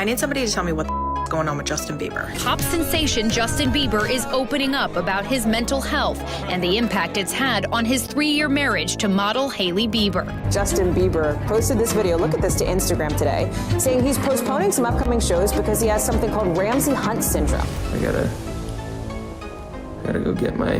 need somebody to tell me what the going on with Justin Bieber. Pop sensation Justin Bieber is opening up about his mental health and the impact it's had on his 3-year marriage to model Hailey Bieber. Justin Bieber posted this video, look at this, to Instagram today, saying he's postponing some upcoming shows because he has something called Ramsay Hunt syndrome. I gotta go get my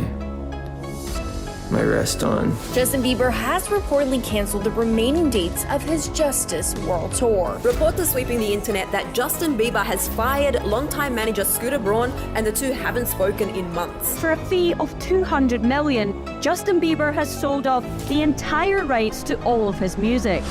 rest on. Justin Bieber has reportedly canceled the remaining dates of his Justice World Tour. Reports are sweeping the internet that Justin Bieber has fired longtime manager Scooter Braun, and the two haven't spoken in months. For a fee of $200 million, Justin Bieber has sold off the entire rights to all of his music.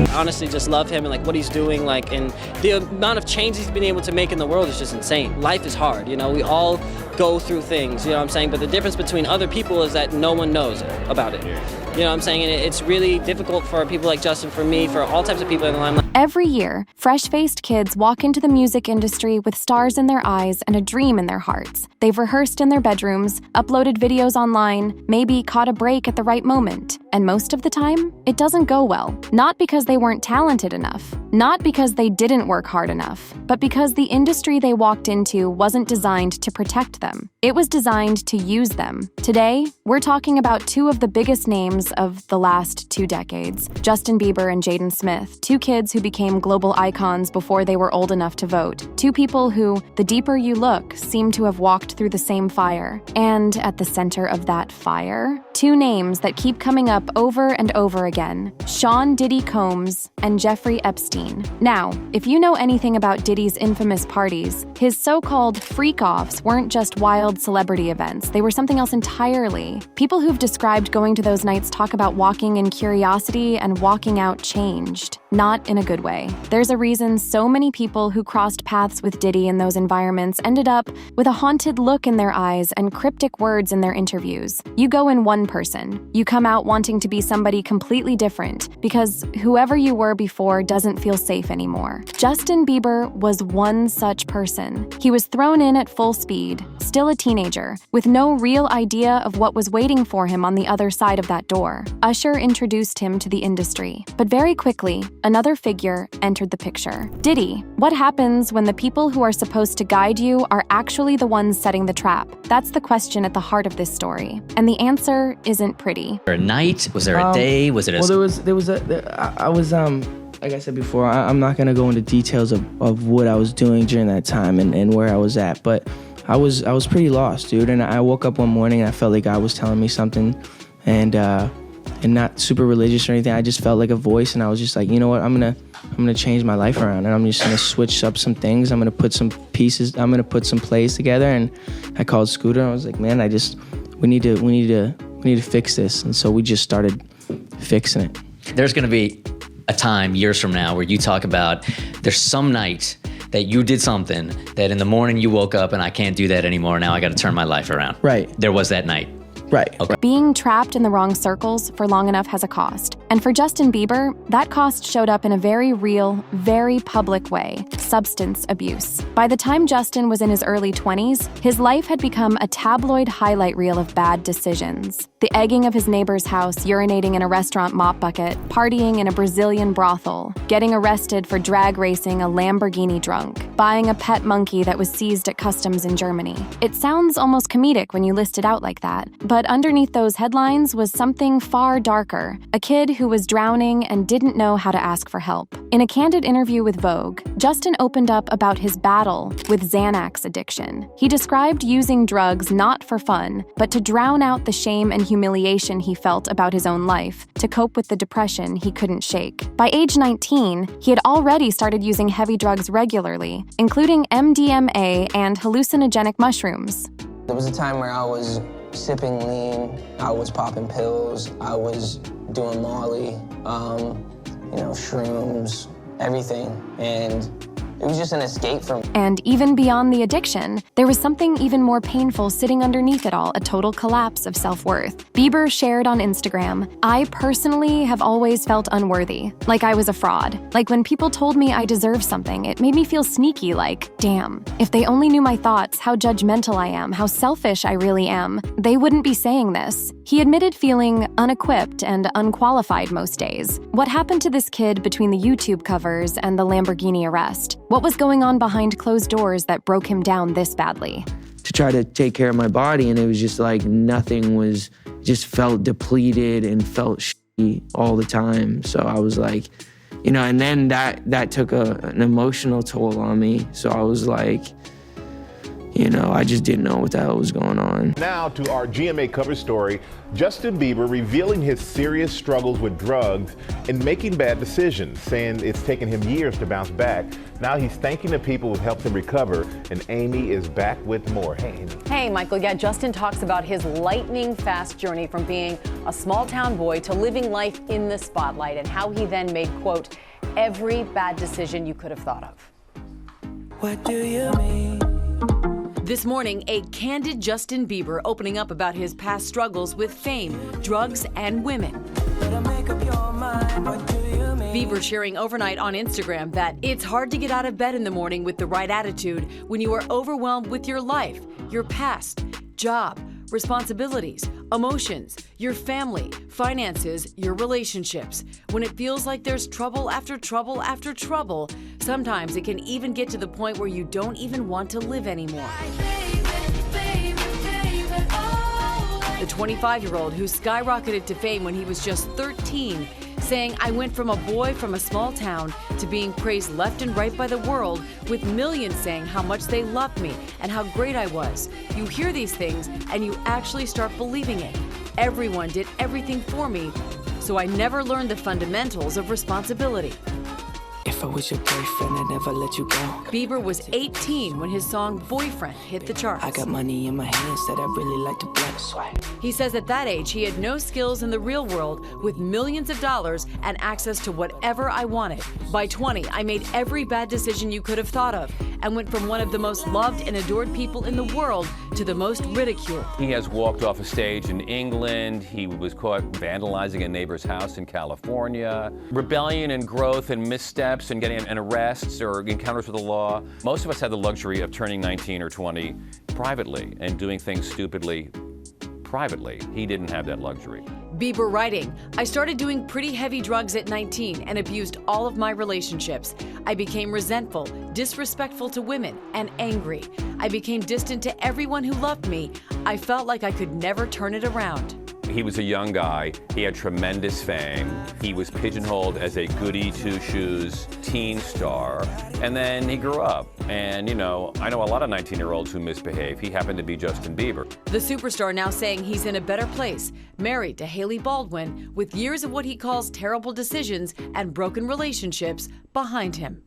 I honestly just love him and like what he's doing, like, and the amount of change he's been able to make in the world is just insane. Life is hard, you know, we all go through things, you know what I'm saying, but the difference between other people is that no one knows about it. You know what I'm saying? And it's really difficult for people like Justin, for me, for all types of people in the limelight. Every year, fresh-faced kids walk into the music industry with stars in their eyes and a dream in their hearts. They've rehearsed in their bedrooms, uploaded videos online, maybe caught a break at the right moment. And most of the time, it doesn't go well. Not because they weren't talented enough, not because they didn't work hard enough, but because the industry they walked into wasn't designed to protect them. It was designed to use them. Today, we're talking about two of the biggest names of the last 2 decades, Justin Bieber and Jaden Smith, 2 kids who became global icons before they were old enough to vote, 2 people who, the deeper you look, seem to have walked through the same fire. And at the center of that fire, 2 names that keep coming up over and over again, Sean Diddy Combs and Jeffrey Epstein. Now, if you know anything about Diddy's infamous parties, his so-called freak-offs weren't just wild celebrity events, they were something else entirely. People who've described going to those nights talk about walking in curiosity and walking out changed. Not in a good way. There's a reason so many people who crossed paths with Diddy in those environments ended up with a haunted look in their eyes and cryptic words in their interviews. You go in one person. You come out wanting to be somebody completely different because whoever you were before doesn't feel safe anymore. Justin Bieber was one such person. He was thrown in at full speed, still a teenager, with no real idea of what was waiting for him on the other side of that door. Usher introduced him to the industry, but very quickly, another figure entered the picture. Diddy. What happens when the people who are supposed to guide you are actually the ones setting the trap? That's the question at the heart of this story. And the answer isn't pretty. A night? Was there a day? Was it a... Well, I was, like I said before, I'm not gonna go into details of what I was doing during that time and where I was at, but I was pretty lost, dude. And I woke up one morning and I felt like God was telling me something, and not super religious or anything. I just felt like a voice, and I was just like, you know what, I'm gonna change my life around, and I'm just gonna switch up some things. I'm gonna put some plays together. And I called Scooter, and I was like, man, we need to fix this. And so we just started fixing it. There's gonna be a time years from now where you talk about there's some night that you did something that in the morning you woke up and I can't do that anymore. Now I got to turn my life around. Right. There was that night. Right. Okay. Being trapped in the wrong circles for long enough has a cost. And for Justin Bieber, that cost showed up in a very real, very public way: substance abuse. By the time Justin was in his early 20s, his life had become a tabloid highlight reel of bad decisions. The egging of his neighbor's house, urinating in a restaurant mop bucket, partying in a Brazilian brothel, getting arrested for drag racing a Lamborghini drunk, buying a pet monkey that was seized at customs in Germany. It sounds almost comedic when you list it out like that, but underneath those headlines was something far darker: a kid who was drowning and didn't know how to ask for help. In a candid interview with Vogue, Justin opened up about his battle with Xanax addiction. He described using drugs not for fun, but to drown out the shame and humiliation he felt about his own life, to cope with the depression he couldn't shake. By age 19, he had already started using heavy drugs regularly, including MDMA and hallucinogenic mushrooms. There was a time where I was sipping lean, I was popping pills, I was doing Molly, shrooms, everything. And It was just an escape from. And even beyond the addiction, there was something even more painful sitting underneath it all, a total collapse of self-worth. Bieber shared on Instagram, "I personally have always felt unworthy, like I was a fraud. Like when people told me I deserved something, it made me feel sneaky, like, damn, if they only knew my thoughts, how judgmental I am, how selfish I really am, they wouldn't be saying this." He admitted feeling unequipped and unqualified most days. What happened to this kid between the YouTube covers and the Lamborghini arrest? What was going on behind closed doors that broke him down this badly? To try to take care of my body, and it was just like nothing was, just felt depleted and felt shitty all the time. So I was like, and then that took an emotional toll on me. So I was like, I just didn't know what the hell was going on. Now to our GMA cover story, Justin Bieber revealing his serious struggles with drugs and making bad decisions, saying it's taken him years to bounce back. Now he's thanking the people who've helped him recover, and Amy is back with more. Hey, Amy. Hey, Michael. Yeah, Justin talks about his lightning-fast journey from being a small-town boy to living life in the spotlight and how he then made, quote, every bad decision you could have thought of. What do you mean? This morning, a candid Justin Bieber opening up about his past struggles with fame, drugs, and women. Bieber sharing overnight on Instagram that it's hard to get out of bed in the morning with the right attitude when you are overwhelmed with your life, your past, job, responsibilities, emotions, your family, finances, your relationships. When it feels like there's trouble after trouble after trouble, sometimes it can even get to the point where you don't even want to live anymore. The 25-year-old who skyrocketed to fame when he was just 13, saying, "I went from a boy from a small town to being praised left and right by the world, with millions saying how much they loved me and how great I was." You hear these things and you actually start believing it. Everyone did everything for me, so I never learned the fundamentals of responsibility. If I was your boyfriend, I'd never let you go. Bieber was 18 when his song Boyfriend hit the charts. I got money in my hands that I really like to blow. He says at that age he had no skills in the real world with millions of dollars and access to whatever I wanted. By 20, I made every bad decision you could have thought of and went from one of the most loved and adored people in the world to the most ridiculed. He has walked off a stage in England. He was caught vandalizing a neighbor's house in California. Rebellion and growth and missteps and getting and arrests or encounters with the law. Most of us had the luxury of turning 19 or 20 privately and doing things stupidly privately. He didn't have that luxury. Bieber writing, "I started doing pretty heavy drugs at 19 and abused all of my relationships. I became resentful, disrespectful to women, and angry. I became distant to everyone who loved me. I felt like I could never turn it around." He was a young guy. He had tremendous fame. He was pigeonholed as a goody two-shoes teen star. And then he grew up. And, I know a lot of 19-year-olds who misbehave. He happened to be Justin Bieber. The superstar now saying he's in a better place, married to Hailey Baldwin, with years of what he calls terrible decisions and broken relationships behind him.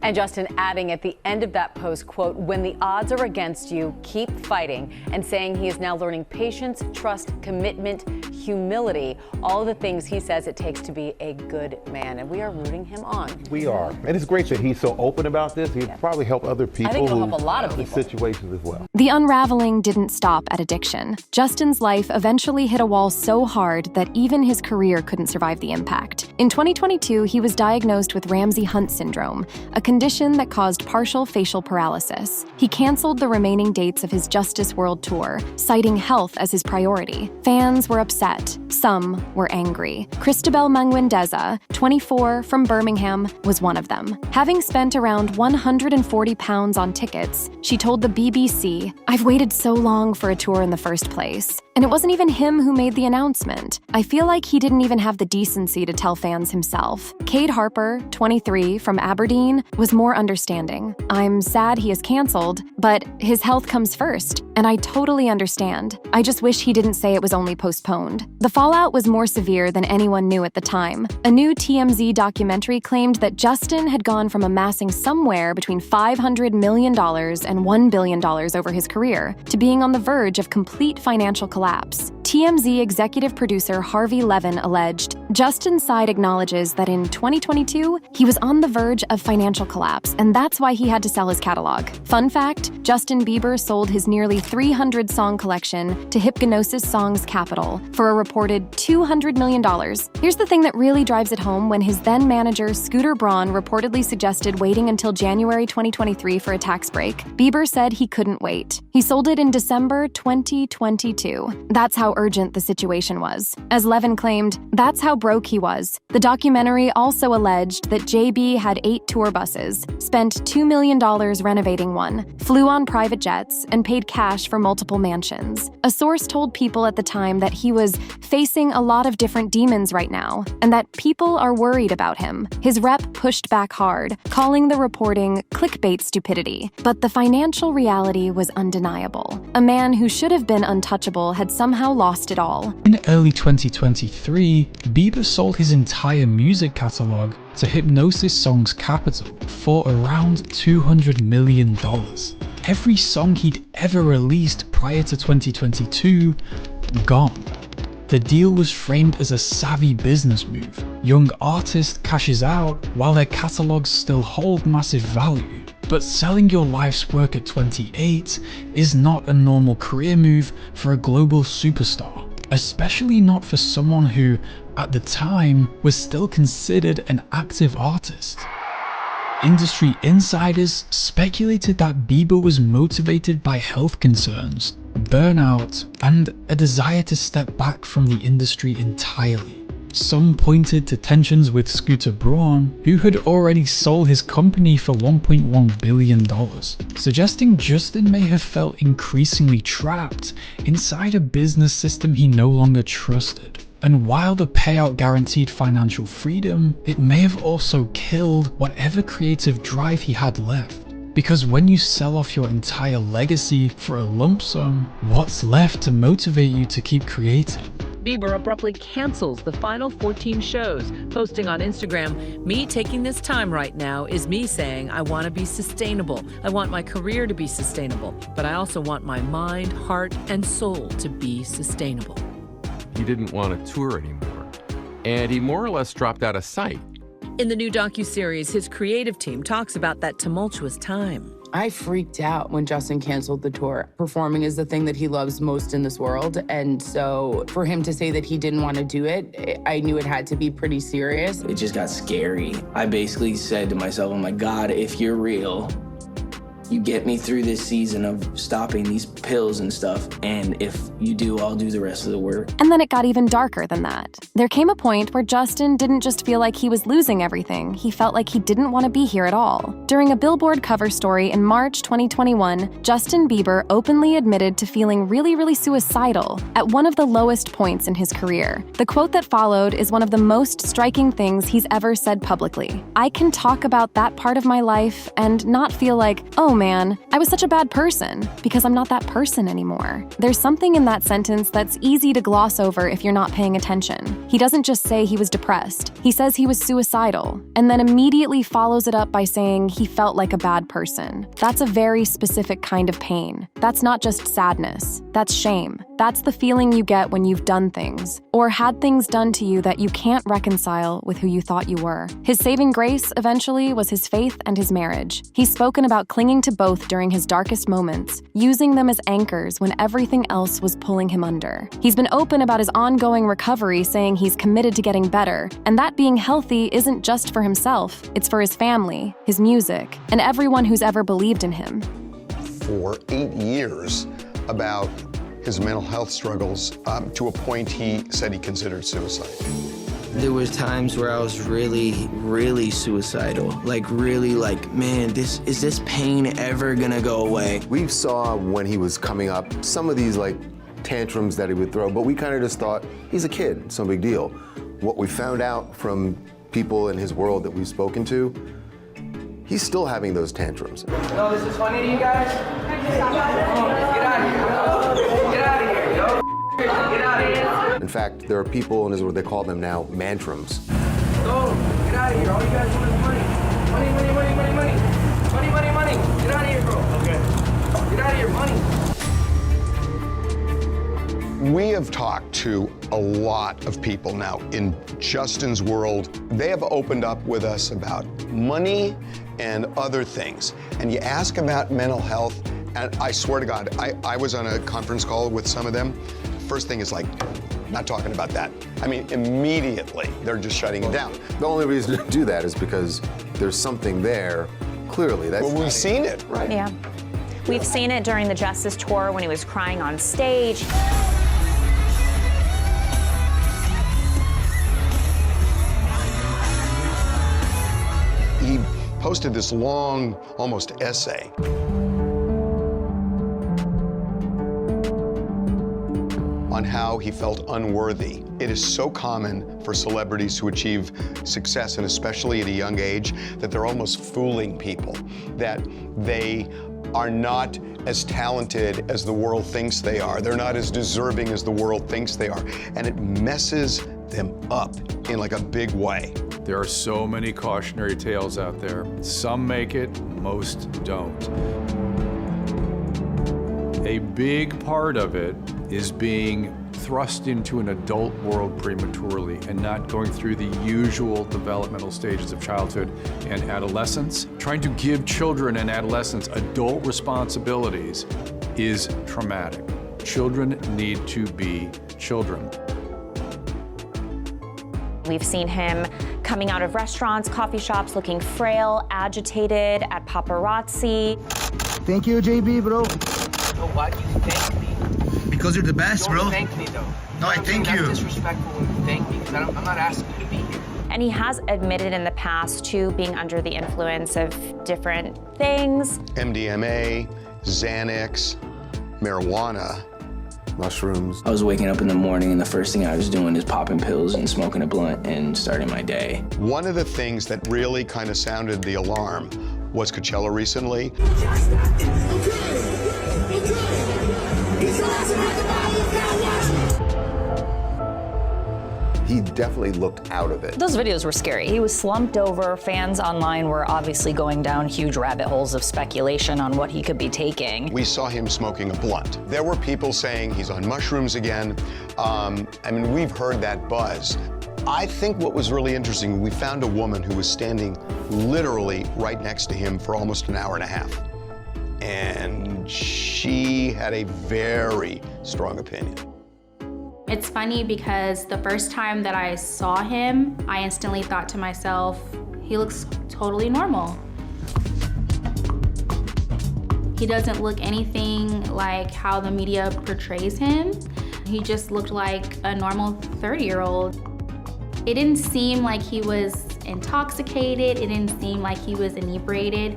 And Justin adding at the end of that post, quote, "When the odds are against you, keep fighting," and saying he is now learning patience, trust, commitment, humility, all of the things he says it takes to be a good man. And we are rooting him on. We are. And it's great that he's so open about this. He'll probably help other people. I think he'll help a lot of in people. situations as well. The unraveling didn't stop at addiction. Justin's life eventually hit a wall so hard that even his career couldn't survive the impact. In 2022, he was diagnosed with Ramsay Hunt syndrome, a condition that caused partial facial paralysis. He canceled the remaining dates of his Justice World Tour, citing health as his priority. Fans were upset. Some were angry. Cristabel Manguindeza, 24, from Birmingham, was one of them. Having spent around 140 pounds on tickets, she told the BBC, "I've waited so long for a tour in the first place. And it wasn't even him who made the announcement. I feel like he didn't even have the decency to tell fans himself." Cade Harper, 23, from Aberdeen, was more understanding. "I'm sad he is canceled, but his health comes first, and I totally understand. I just wish he didn't say it was only postponed." The fallout was more severe than anyone knew at the time. A new TMZ documentary claimed that Justin had gone from amassing somewhere between $500 million and $1 billion over his career to being on the verge of complete financial collapse. TMZ executive producer Harvey Levin alleged, Justin's side acknowledges that in 2022, he was on the verge of financial collapse, and that's why he had to sell his catalog. Fun fact, Justin Bieber sold his nearly 300-song collection to Hypnosis Songs Capital for a reported $200 million. Here's the thing that really drives it home when his then-manager Scooter Braun reportedly suggested waiting until January 2023 for a tax break. Bieber said he couldn't wait. He sold it in December 2022. That's how urgent the situation was. As Levin claimed, that's how broke he was. The documentary also alleged that JB had 8 tour buses, spent $2 million renovating one, flew on private jets, and paid cash for multiple mansions. A source told People at the time that he was facing a lot of different demons right now, and that people are worried about him. His rep pushed back hard, calling the reporting clickbait stupidity. But the financial reality was undeniable. A man who should have been untouchable had somehow lost it all. In early 2023, Bieber sold his entire music catalog to Hypnosis Songs Capital for around $200 million. Every song he'd ever released prior to 2022, gone. The deal was framed as a savvy business move. Young artist cashes out while their catalogs still hold massive value. But selling your life's work at 28 is not a normal career move for a global superstar, especially not for someone who, at the time, was still considered an active artist. Industry insiders speculated that Bieber was motivated by health concerns, burnout, and a desire to step back from the industry entirely. Some pointed to tensions with Scooter Braun, who had already sold his company for $1.1 billion, suggesting Justin may have felt increasingly trapped inside a business system he no longer trusted. And while the payout guaranteed financial freedom, it may have also killed whatever creative drive he had left. Because when you sell off your entire legacy for a lump sum, what's left to motivate you to keep creating? Bieber abruptly cancels the final 14 shows, posting on Instagram, "Me taking this time right now is me saying I want to be sustainable. I want my career to be sustainable, but I also want my mind, heart, and soul to be sustainable." He didn't want to tour anymore, and he more or less dropped out of sight. In the new docuseries, his creative team talks about that tumultuous time. I freaked out when Justin canceled the tour. Performing is the thing that he loves most in this world, and so for him to say that he didn't want to do it, I knew it had to be pretty serious. It just got scary. I basically said to myself, oh my God, if you're real, you get me through this season of stopping these pills and stuff, and if you do, I'll do the rest of the work. And then it got even darker than that. There came a point where Justin didn't just feel like he was losing everything, he felt like he didn't want to be here at all. During a Billboard cover story in March 2021, Justin Bieber openly admitted to feeling really suicidal at one of the lowest points in his career. The quote that followed is one of the most striking things he's ever said publicly. "I can talk about that part of my life and not feel like, oh man, I was such a bad person, because I'm not that person anymore." There's something in that sentence that's easy to gloss over if you're not paying attention. He doesn't just say he was depressed, he says he was suicidal, and then immediately follows it up by saying he felt like a bad person. That's a very specific kind of pain. That's not just sadness, that's shame. That's the feeling you get when you've done things, or had things done to you that you can't reconcile with who you thought you were. His saving grace, eventually, was his faith and his marriage. He's spoken about clinging to both during his darkest moments, using them as anchors when everything else was pulling him under. He's been open about his ongoing recovery, saying he's committed to getting better, and that being healthy isn't just for himself, it's for his family, his music, and everyone who's ever believed in him. For 8 years about his mental health struggles, to a point he said he considered suicide. There was times where I was really suicidal. Man, is this pain ever gonna go away? We saw when he was coming up some of these tantrums that he would throw, but we kind of just thought, he's a kid, it's no big deal. What we found out from people in his world that we've spoken to, he's still having those tantrums. No, this is funny to you guys? Get out of here. Get out of here, yo. Get out of here. In fact, there are people in his world, they call them now mantrums. Go, get out of here. All you guys want is money. Money. Get out of here, bro. Okay. Get out of here, money. We have talked to a lot of people now in Justin's world. They have opened up with us about money and other things. And you ask about mental health, and I swear to God, I was on a conference call with some of them. First thing is like, not talking about that. I mean, immediately, they're just shutting it down. The only reason to do that is because there's something there, clearly. Well, we've seen it, right? Yeah. We've seen it during the Justice Tour when he was crying on stage. He posted this long, almost essay. On how he felt unworthy. It is so common for celebrities to achieve success, and especially at a young age, that they're almost fooling people, that they are not as talented as the world thinks they are. They're not as deserving as the world thinks they are. And it messes them up in like a big way. There are so many cautionary tales out there. Some make it, most don't. A big part of it is being thrust into an adult world prematurely and not going through the usual developmental stages of childhood and adolescence. Trying to give children and adolescents adult responsibilities is traumatic. Children need to be children. We've seen him coming out of restaurants, coffee shops, looking frail, agitated, at paparazzi. Thank you, JB, bro. No, why do you thank me? Because you're the best, Don't bro. Thank me, though. No, I thank you. That's disrespectful when you thank me, because I'm not asking you to be here. And he has admitted in the past to being under the influence of different things. MDMA, Xanax, marijuana, mushrooms. I was waking up in the morning and the first thing I was doing is popping pills and smoking a blunt and starting my day. One of the things that really kind of sounded the alarm was Coachella recently. He definitely looked out of it. Those videos were scary. He was slumped over. Fans online were obviously going down huge rabbit holes of speculation on what he could be taking. We saw him smoking a blunt. There were people saying he's on mushrooms again. I mean, we've heard that buzz. I think what was really interesting, we found a woman who was standing literally right next to him for almost an hour and a half. And she had a very strong opinion. It's funny because the first time that I saw him, I instantly thought to myself, he looks totally normal. He doesn't look anything like how the media portrays him. He just looked like a normal 30-year-old. It didn't seem like he was intoxicated. It didn't seem like he was inebriated.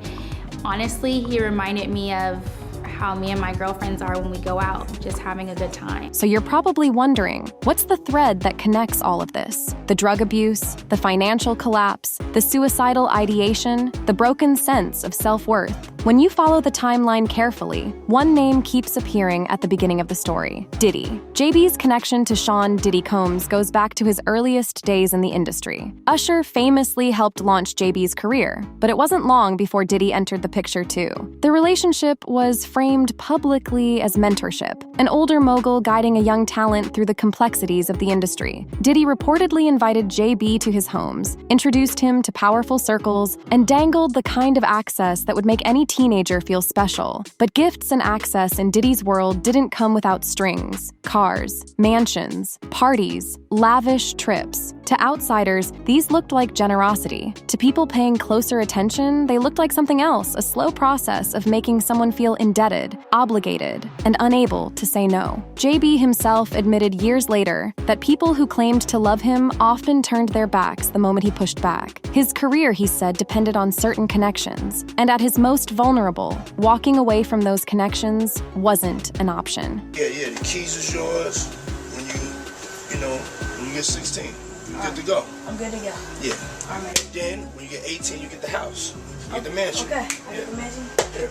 Honestly, he reminded me of how me and my girlfriends are when we go out, just having a good time. So you're probably wondering, what's the thread that connects all of this? The drug abuse, the financial collapse, the suicidal ideation, the broken sense of self-worth. When you follow the timeline carefully, one name keeps appearing at the beginning of the story: Diddy. JB's connection to Sean Diddy Combs goes back to his earliest days in the industry. Usher famously helped launch JB's career, but it wasn't long before Diddy entered the picture too. The relationship was framed publicly as mentorship, an older mogul guiding a young talent through the complexities of the industry. Diddy reportedly invited JB to his homes, introduced him to powerful circles, and dangled the kind of access that would make any teenager feel special. But gifts and access in Diddy's world didn't come without strings, cars, mansions, parties, lavish trips. To outsiders, these looked like generosity. To people paying closer attention, they looked like something else, a slow process of making someone feel indebted, obligated, and unable to say no. JB himself admitted years later that people who claimed to love him often turned their backs the moment he pushed back. His career, he said, depended on certain connections, and at his most vulnerable, walking away from those connections wasn't an option. Yeah, the keys is yours when you get 16. You're good to go. I'm good to go. Yeah. All right. Then, when you get 18, you get the house. You get the mansion. Okay, I get the mansion? Yeah.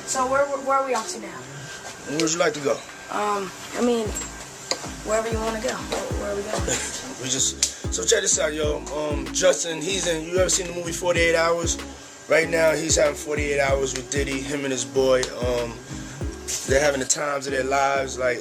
So where are we off to now? Where would you like to go? Wherever you want to go. Where are we going? So check this out, yo. Justin, you ever seen the movie 48 Hours? Right now, he's having 48 hours with Diddy, him and his boy. they're having the times of their lives, like.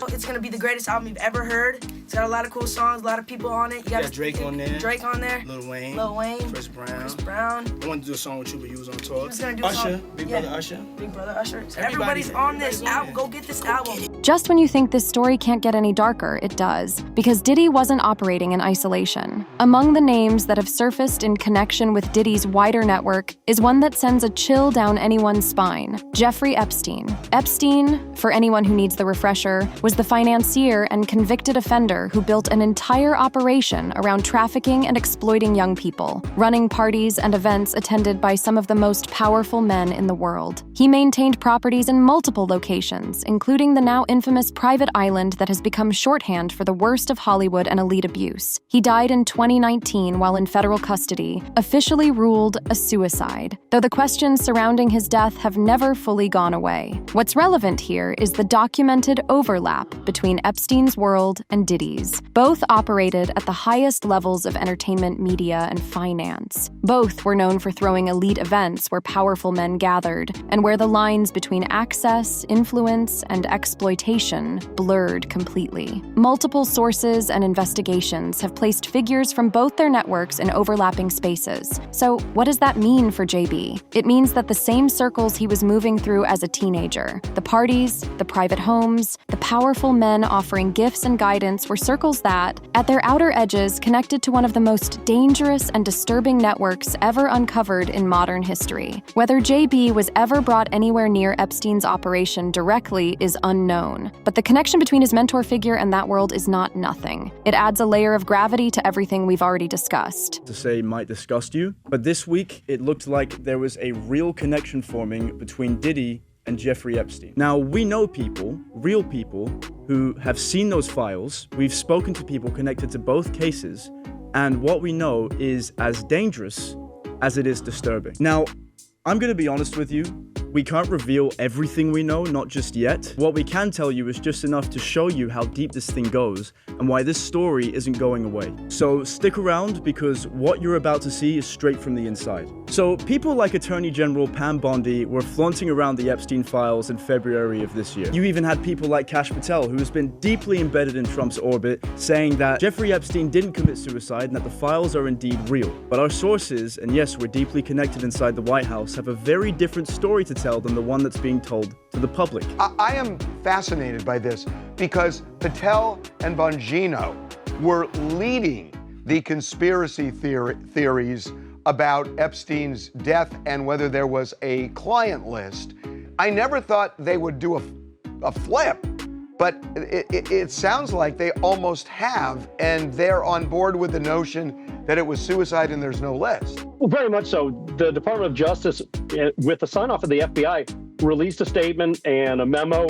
It's gonna be the greatest album you've ever heard. It's got a lot of cool songs, a lot of people on it. You got Drake on there. Drake on there. Lil Wayne. Chris Brown. I wanted to do a song with you, but you was on tour. He was gonna do Usher, Big Brother Usher. Big Brother Usher. So everybody's on this album. Go get this album. Just when you think this story can't get any darker, it does, because Diddy wasn't operating in isolation. Among the names that have surfaced in connection with Diddy's wider network is one that sends a chill down anyone's spine: Jeffrey Epstein. Epstein, for anyone who needs the refresher, was the financier and convicted offender who built an entire operation around trafficking and exploiting young people, running parties and events attended by some of the most powerful men in the world. He maintained properties in multiple locations, including the now infamous private island that has become shorthand for the worst of Hollywood and elite abuse. He died in 2019 while in federal custody, officially ruled a suicide, though the questions surrounding his death have never fully gone away. What's relevant here is the documented overlap between Epstein's world and Diddy's. Both operated at the highest levels of entertainment, media, and finance. Both were known for throwing elite events where powerful men gathered, and where the lines between access, influence, and exploitation blurred completely. Multiple sources and investigations have placed figures from both their networks in overlapping spaces. So what does that mean for JB? It means that the same circles he was moving through as a teenager, the parties, the private homes, the powerful men offering gifts and guidance, were circles that, at their outer edges, connected to one of the most dangerous and disturbing networks ever uncovered in modern history. Whether JB was ever brought anywhere near Epstein's operation directly is unknown, but the connection between his mentor figure and that world is not nothing. It adds a layer of gravity to everything we've already discussed. To say might disgust you, but this week it looked like there was a real connection forming between Diddy and Jeffrey Epstein. Now, we know people, real people, who have seen those files. We've spoken to people connected to both cases, and what we know is as dangerous as it is disturbing. Now, I'm gonna be honest with you. We can't reveal everything we know, not just yet. What we can tell you is just enough to show you how deep this thing goes and why this story isn't going away. So stick around, because what you're about to see is straight from the inside. So people like Attorney General Pam Bondi were flaunting around the Epstein files in February of this year. You even had people like Kash Patel, who has been deeply embedded in Trump's orbit, saying that Jeffrey Epstein didn't commit suicide and that the files are indeed real. But our sources, and yes, we're deeply connected inside the White House, have a very different story to tell than the one that's being told to the public. I am fascinated by this because Patel and Bongino were leading the conspiracy theories about Epstein's death and whether there was a client list. I never thought they would do a flip, but it sounds like they almost have, and they're on board with the notion that it was suicide and there's no list. Well, very much so. The Department of Justice, with the sign-off of the FBI, released a statement and a memo.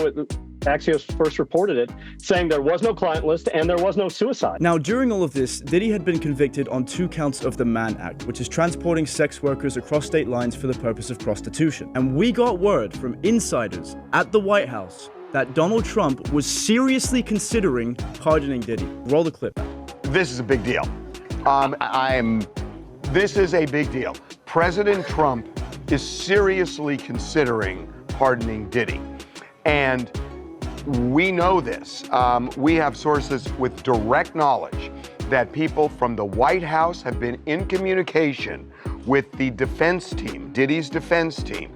Axios first reported it, saying there was no client list and there was no suicide. Now, during all of this, Diddy had been convicted on 2 counts of the Mann Act, which is transporting sex workers across state lines for the purpose of prostitution. And we got word from insiders at the White House that Donald Trump was seriously considering pardoning Diddy. Roll the clip. This is a big deal. This is a big deal. President Trump is seriously considering pardoning Diddy. And we know this. We have sources with direct knowledge that people from the White House have been in communication with the defense team, Diddy's defense team,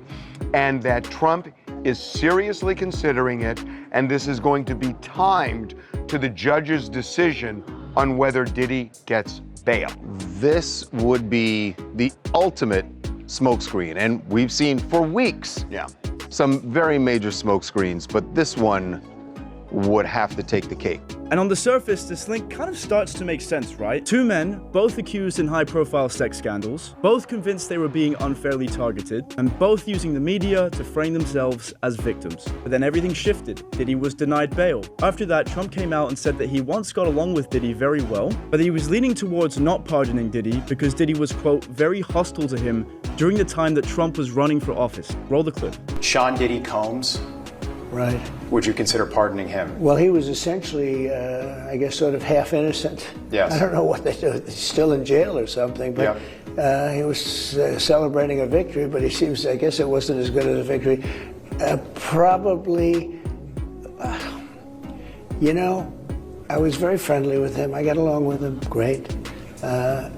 and that Trump is seriously considering it, and this is going to be timed to the judge's decision on whether Diddy gets bail. This would be the ultimate smokescreen, and we've seen for weeks some very major smokescreens, but this one would have to take the cake. And on the surface, this link kind of starts to make sense, right? 2 men, both accused in high-profile sex scandals, both convinced they were being unfairly targeted, and both using the media to frame themselves as victims. But then everything shifted. Diddy was denied bail. After that, Trump came out and said that he once got along with Diddy very well, but he was leaning towards not pardoning Diddy because Diddy was, quote, very hostile to him during the time that Trump was running for office. Roll the clip. Sean Diddy Combs. Right. Would you consider pardoning him? Well, he was essentially, I guess, sort of half innocent. Yes. I don't know what they do. He's still in jail or something, but he was celebrating a victory, but he seems, I guess it wasn't as good as a victory. Probably, I was very friendly with him. I got along with him great.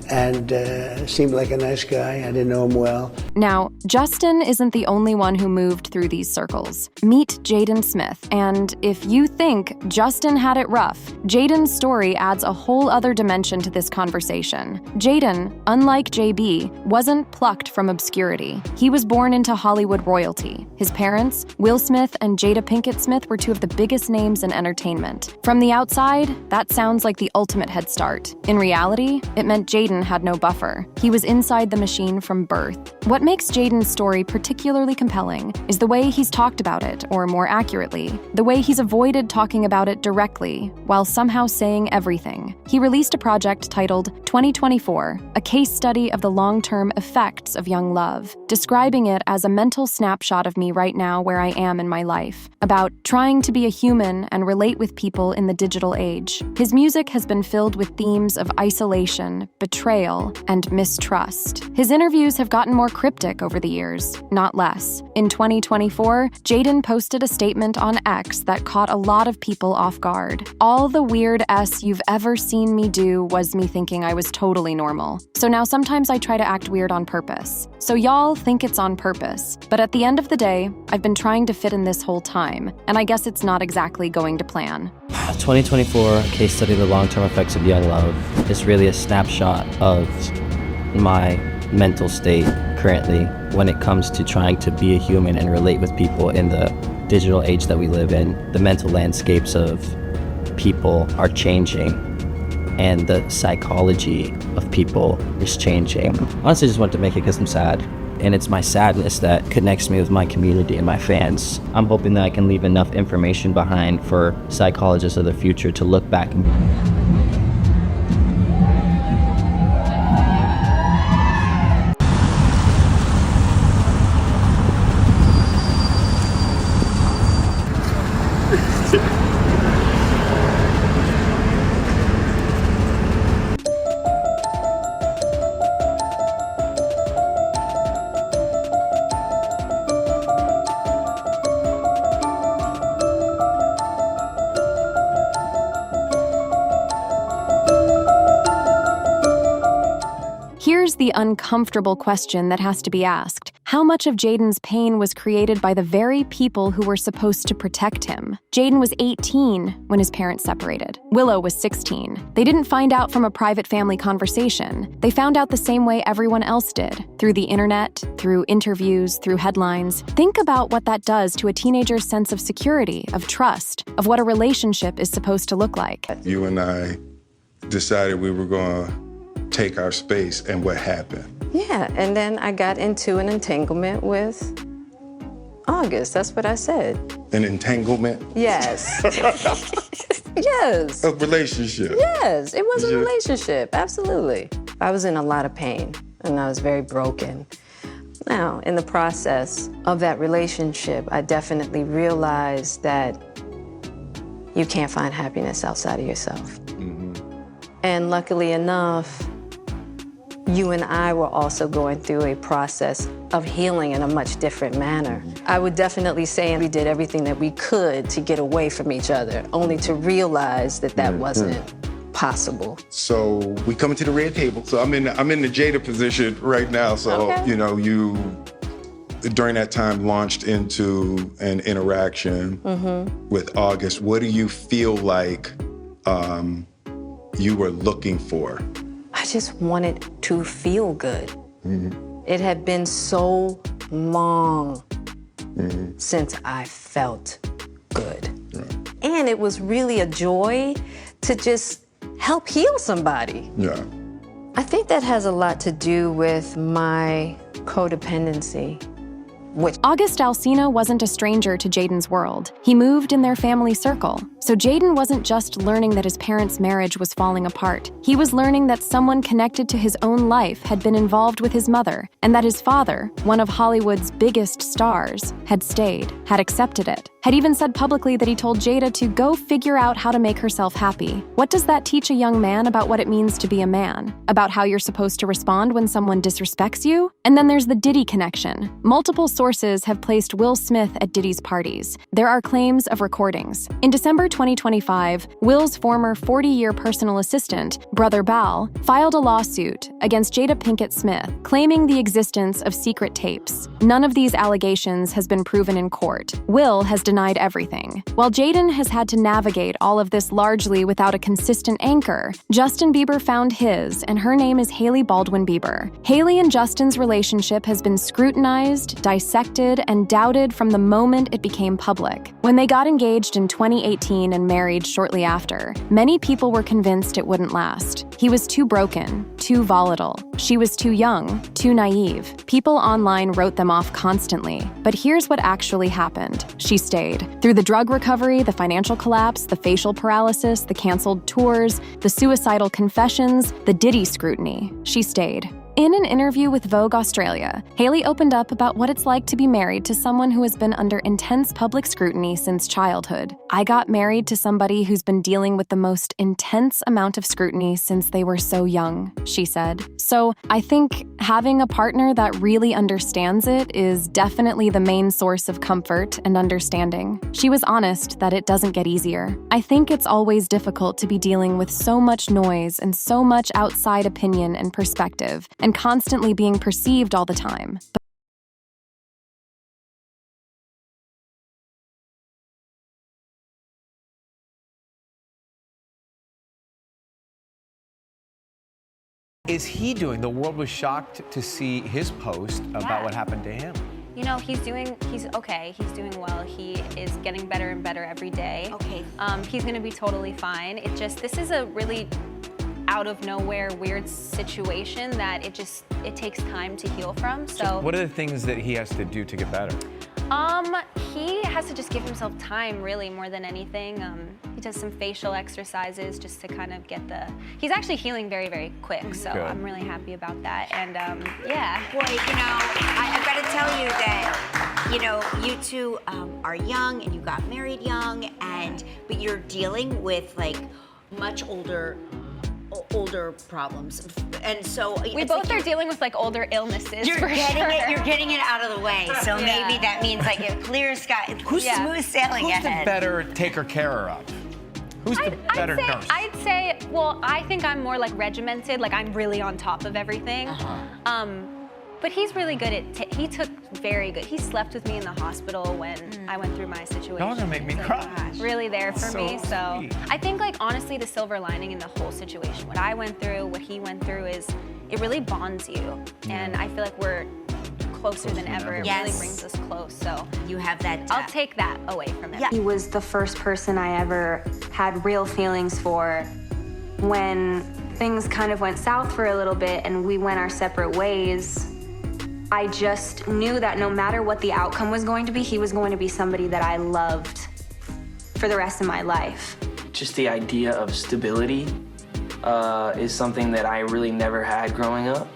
And seemed like a nice guy. I didn't know him well. Now, Justin isn't the only one who moved through these circles. Meet Jaden Smith, and if you think Justin had it rough, Jaden's story adds a whole other dimension to this conversation. Jaden, unlike JB, wasn't plucked from obscurity. He was born into Hollywood royalty. His parents, Will Smith and Jada Pinkett Smith, were two of the biggest names in entertainment. From the outside, that sounds like the ultimate head start. In reality, it meant Jaden had no buffer. He was inside the machine from birth. What makes Jaden's story particularly compelling is the way he's talked about it, or more accurately, the way he's avoided talking about it directly, while somehow saying everything. He released a project titled 2024, a case study of the long-term effects of young love, describing it as a mental snapshot of me right now where I am in my life, about trying to be a human and relate with people in the digital age. His music has been filled with themes of isolation, betrayal, and mistrust. His interviews have gotten more cryptic over the years, not less. In 2024, Jaden posted a statement on X that caught a lot of people off guard. All the weird S you've ever seen me do was me thinking I was totally normal. So now sometimes I try to act weird on purpose. So y'all think it's on purpose. But at the end of the day, I've been trying to fit in this whole time, and I guess it's not exactly going to plan. 2024, a case study of the long-term effects of young love, is really a snapshot of my mental state currently when it comes to trying to be a human and relate with people in the digital age that we live in. The mental landscapes of people are changing, and the psychology of people is changing. Honestly, I just wanted to make it because I'm sad. And it's my sadness that connects me with my community and my fans. I'm hoping that I can leave enough information behind for psychologists of the future to look back and Here's the uncomfortable question that has to be asked. How much of Jaden's pain was created by the very people who were supposed to protect him? Jaden was 18 when his parents separated. Willow was 16. They didn't find out from a private family conversation. They found out the same way everyone else did, through the internet, through interviews, through headlines. Think about what that does to a teenager's sense of security, of trust, of what a relationship is supposed to look like. You and I decided we were going to take our space, and what happened? Yeah, and then I got into an entanglement with August. That's what I said. An entanglement? Yes. Yes. A relationship? Yes, it was a relationship, absolutely. I was in a lot of pain, and I was very broken. Now, in the process of that relationship, I definitely realized that you can't find happiness outside of yourself. Mm-hmm. And luckily enough, you and I were also going through a process of healing in a much different manner. I would definitely say we did everything that we could to get away from each other, only to realize that that wasn't possible. So we come into the red table. So I'm in the Jada position right now. So, you know, you, during that time, launched into an interaction with August. What do you feel like you were looking for? I just wanted to feel good. It had been so long since I felt good. And it was really a joy to just help heal somebody. Yeah. I think that has a lot to do with my codependency. August Alsina wasn't a stranger to Jaden's world. He moved in their family circle. So Jaden wasn't just learning that his parents' marriage was falling apart. He was learning that someone connected to his own life had been involved with his mother, and that his father, one of Hollywood's biggest stars, had stayed, had accepted it, had even said publicly that he told Jada to go figure out how to make herself happy. What does that teach a young man about what it means to be a man? About how you're supposed to respond when someone disrespects you? And then there's the Diddy connection. Multiple sources sources have placed Will Smith at Diddy's parties. There are claims of recordings. In December 2025, Will's former 40-year personal assistant, Brother Bal, filed a lawsuit against Jada Pinkett Smith, claiming the existence of secret tapes. None of these allegations has been proven in court. Will has denied everything. While Jaden has had to navigate all of this largely without a consistent anchor, Justin Bieber found his, and her name is Hailey Baldwin Bieber. Hailey and Justin's relationship has been scrutinized, dissected, and doubted from the moment it became public. When they got engaged in 2018 and married shortly after, many people were convinced it wouldn't last. He was too broken, too volatile. She was too young, too naive. People online wrote them off constantly. But here's what actually happened. She stayed. Through the drug recovery, the financial collapse, the facial paralysis, the canceled tours, the suicidal confessions, the Diddy scrutiny, she stayed. In an interview with Vogue Australia, Hailey opened up about what it's like to be married to someone who has been under intense public scrutiny since childhood. I got married to somebody who's been dealing with the most intense amount of scrutiny since they were so young, she said. So I think having a partner that really understands it is definitely the main source of comfort and understanding. She was honest that it doesn't get easier. I think it's always difficult to be dealing with so much noise and so much outside opinion and perspective, and constantly being perceived all the time. Is he doing? The world was shocked to see his post about what happened to him. You know, he's okay, he's doing well. He is getting better and better every day. Okay. He's gonna be totally fine. This is a really out of nowhere weird situation that it takes time to heal from. So what are the things that he has to do to get better? He has to just give himself time, really, more than anything. He does some facial exercises just to kind of he's actually healing very, very quick, so Good. I'm really happy about that, and yeah. Boy, you know, I've got to tell you that, you know, you two are young and you got married young, but you're dealing with like much older problems, and so We both are dealing with like older illnesses. You're getting it out of the way. So Yeah. maybe that means like a clear sky. Who's smooth sailing Who's ahead? the better taker-carer of? Who's the better nurse? I'd say, well, I think I'm more like regimented, like I'm really on top of everything. But he's really good at, he slept with me in the hospital when I went through my situation. Y'all are gonna make me cry. Really there for So me, so. sweet. I think like honestly the silver lining in the whole situation, what I went through, what he went through is, it really bonds you. And I feel like we're closer than ever. It Yes. really brings us close, so. You have that. I'll take that away from it. He was the first person I ever had real feelings for. When things kind of went south for a little bit and we went our separate ways, I just knew that no matter what the outcome was going to be, he was going to be somebody that I loved for the rest of my life. Just the idea of stability is something that I really never had growing up.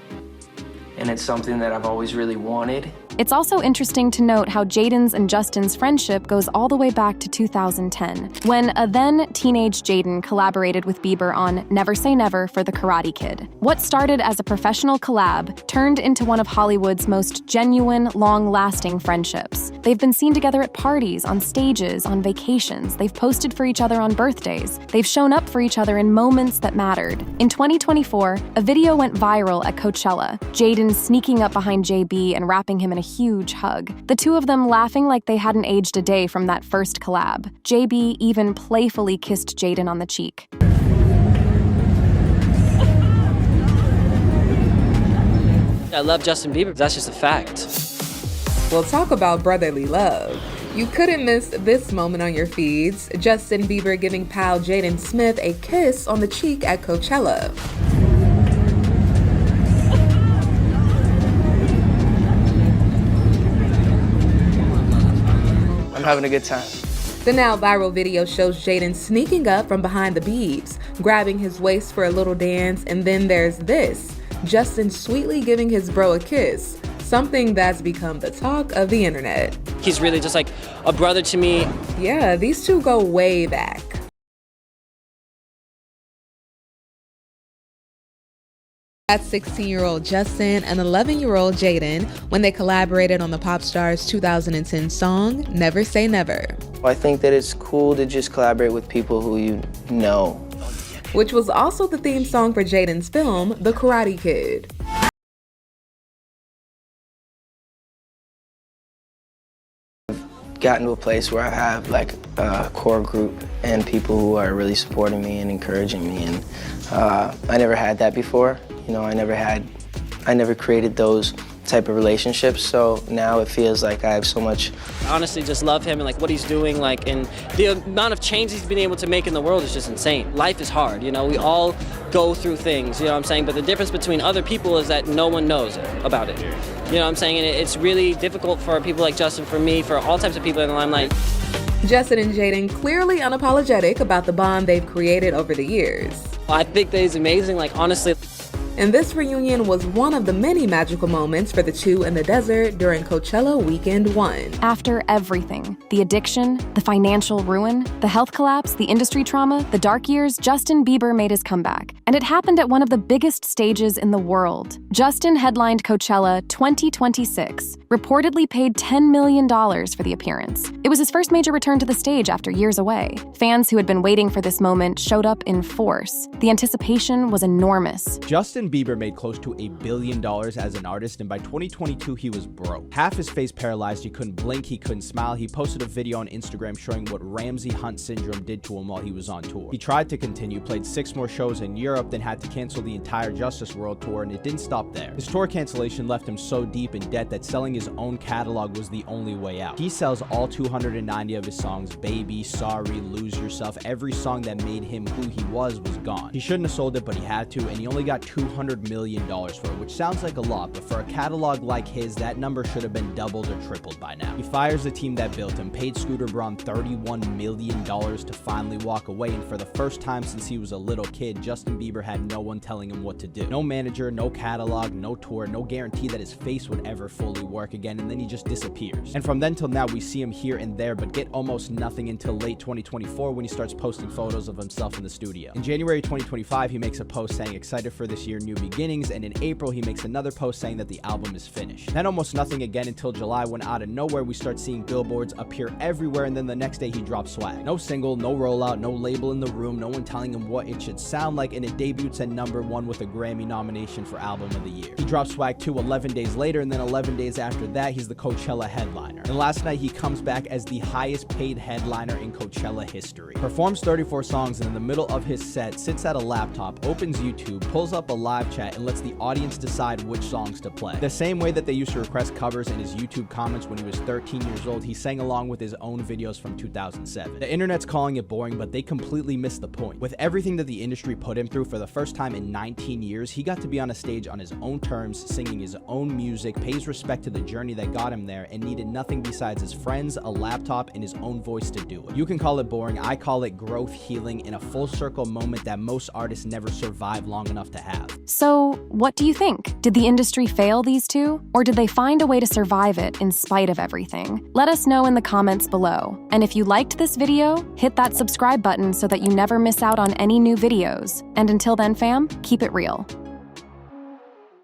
And it's something that I've always really wanted. It's also interesting to note how Jaden's and Justin's friendship goes all the way back to 2010, when a then teenage Jaden collaborated with Bieber on Never Say Never for the Karate Kid. What started as a professional collab turned into one of Hollywood's most genuine, long-lasting friendships. They've been seen together at parties, on stages, on vacations. They've posted for each other on birthdays. They've shown up for each other in moments that mattered. In 2024, a video went viral at Coachella, Jaden sneaking up behind JB and wrapping him in a huge hug. The two of them laughing like they hadn't aged a day from that first collab. JB even playfully kissed Jaden on the cheek. I love Justin Bieber. That's just a fact. Well, talk about brotherly love. You couldn't miss this moment on your feeds. Justin Bieber giving pal Jaden Smith a kiss on the cheek at Coachella. I'm having a good time. The now viral video shows Jaden sneaking up from behind the Biebs, grabbing his waist for a little dance, and then there's this, Justin sweetly giving his bro a kiss, something that's become the talk of the internet. He's really just like a brother to me. Yeah, these two go way back. That's 16-year-old Justin and 11-year-old Jaden when they collaborated on the pop star's 2010 song, Never Say Never. I think that it's cool to just collaborate with people who you know. Which was also the theme song for Jaden's film, The Karate Kid. Gotten to a place where I have like a core group and people who are really supporting me and encouraging me, and I never had that before. You know, I never created those type of relationships, so now it feels like I have so much. I honestly just love him and like what he's doing, like, and the amount of change he's been able to make in the world is just insane. Life is hard, you know, we all go through things, you know what I'm saying, but the difference between other people is that no one knows about it. You know what I'm saying, and it's really difficult for people like Justin, for me, for all types of people in the limelight. Justin and Jaden clearly unapologetic about the bond they've created over the years. I think that he's amazing, like, honestly. And this reunion was one of the many magical moments for the two in the desert during Coachella Weekend 1. After everything, the addiction, the financial ruin, the health collapse, the industry trauma, the dark years, Justin Bieber made his comeback. And it happened at one of the biggest stages in the world. Justin headlined Coachella 2026, reportedly paid $10 million for the appearance. It was his first major return to the stage after years away. Fans who had been waiting for this moment showed up in force. The anticipation was enormous. Justin Bieber made close to $1 billion as an artist, and by 2022 he was broke. Half his face paralyzed, he couldn't blink, he couldn't smile. He posted a video on Instagram showing what Ramsey Hunt syndrome did to him while he was on tour. He tried to continue, played 6 more shows in Europe, then had to cancel the entire Justice World Tour, and it didn't stop there. His tour cancellation left him so deep in debt that selling his own catalog was the only way out. He sells all 290 of his songs. Baby, Sorry, Lose Yourself, every song that made him who he was gone. He shouldn't have sold it, but he had to, and he only got $200 million for it, which sounds like a lot, but for a catalog like his, that number should have been doubled or tripled by now. He fires the team that built him, paid Scooter Braun $31 million to finally walk away, and for the first time since he was a little kid, Justin Bieber had no one telling him what to do. No manager, no catalog, no tour, no guarantee that his face would ever fully work again, and then he just disappears. And from then till now, we see him here and there, but get almost nothing until late 2024 when he starts posting photos of himself in the studio. In January 2025, he makes a post saying excited for this year, new beginnings, and in April, he makes another post saying that the album is finished. Then almost nothing again until July, when out of nowhere, we start seeing billboards appear everywhere, and then the next day, he drops Swag. No single, no rollout, no label in the room, no one telling him what it should sound like, and it debuts at #1 with a Grammy nomination for Album of the Year. He drops Swag 2 11 days later, and then 11 days after that, he's the Coachella headliner. And last night, he comes back as the highest paid headliner in Coachella history. Performs 34 songs, and in the middle of his set, sits at a laptop, opens YouTube, pulls up a live chat, and lets the audience decide which songs to play. The same way that they used to request covers in his YouTube comments when he was 13 years old, he sang along with his own videos from 2007. The internet's calling it boring, but they completely missed the point. With everything that the industry put him through, for the first time in 19 years, he got to be on a stage on his own terms, singing his own music, pays respect to the journey that got him there, and needed nothing besides his friends, a laptop, and his own voice to do it. You can call it boring, I call it growth, healing, and a full circle moment that most artists never survive long enough to have. So, what do you think? Did the industry fail these two? Or did they find a way to survive it in spite of everything? Let us know in the comments below. And if you liked this video, hit that subscribe button so that you never miss out on any new videos. And until then, fam, keep it real.